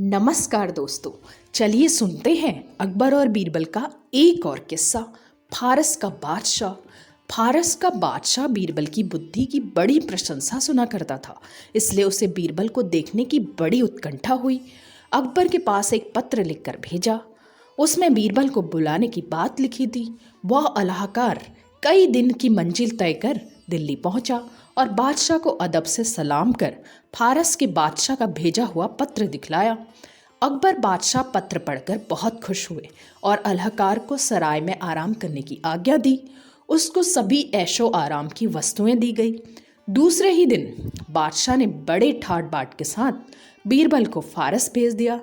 नमस्कार दोस्तों, चलिए सुनते हैं अकबर और बीरबल का एक और किस्सा। फारस का बादशाह। फारस का बादशाह बीरबल की बुद्धि की बड़ी प्रशंसा सुना करता था, इसलिए उसे बीरबल को देखने की बड़ी उत्कंठा हुई। अकबर के पास एक पत्र लिखकर भेजा। उसमें बीरबल को बुलाने की बात लिखी थी। वह अलाहकार कई दिन की मंजिल तय कर दिल्ली पहुंचा और बादशाह को अदब से सलाम कर फारस के बादशाह का भेजा हुआ पत्र दिखलाया। अकबर बादशाह पत्र पढ़कर बहुत खुश हुए और अलाहकार को सराय में आराम करने की आज्ञा दी। उसको सभी ऐशो आराम की वस्तुएं दी गई। दूसरे ही दिन बादशाह ने बड़े ठाट बाट के साथ बीरबल को फारस भेज दिया।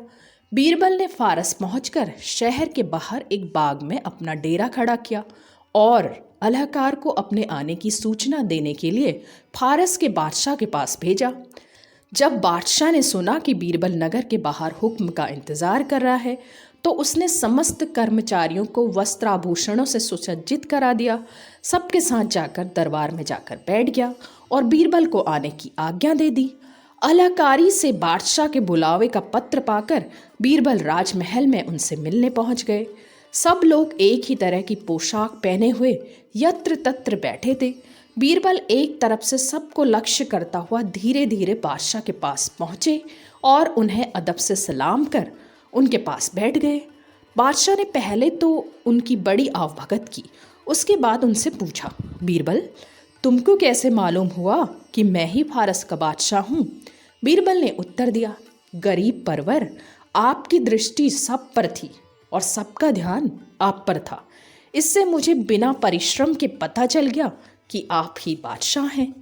बीरबल ने फारस पहुंचकर शहर के बाहर एक बाग में अपना डेरा खड़ा किया और अलाहकार को अपने आने की सूचना देने के लिए फारस के बादशाह के पास भेजा। जब बादशाह ने सुना कि बीरबल नगर के बाहर हुक्म का इंतजार कर रहा है, तो उसने समस्त कर्मचारियों को वस्त्राभूषणों से सुसज्जित करा दिया। सबके साथ जाकर दरबार में जाकर बैठ गया और बीरबल को आने की आज्ञा दे दी। अलाकारी से बादशाह के बुलावे का पत्र पाकर बीरबल राजमहल में उनसे मिलने पहुंच गए। सब लोग एक ही तरह की पोशाक पहने हुए यत्र तत्र बैठे थे। बीरबल एक तरफ से सबको लक्ष्य करता हुआ धीरे धीरे बादशाह के पास पहुंचे और उन्हें अदब से सलाम कर उनके पास बैठ गए। बादशाह ने पहले तो उनकी बड़ी आवभगत की, उसके बाद उनसे पूछा, बीरबल, तुमको कैसे मालूम हुआ कि मैं ही फारस का बादशाह हूँ? बीरबल ने उत्तर दिया, गरीब परवर, आपकी दृष्टि सब पर थी और सबका ध्यान आप पर था। इससे मुझे बिना परिश्रम के पता चल गया कि आप ही बादशाह हैं।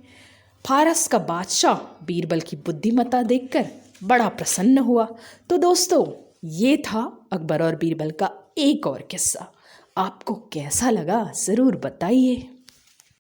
फारस का बादशाह बीरबल की बुद्धिमत्ता देखकर बड़ा प्रसन्न हुआ। तो दोस्तों, ये था अकबर और बीरबल का एक और किस्सा। आपको कैसा लगा ज़रूर बताइए।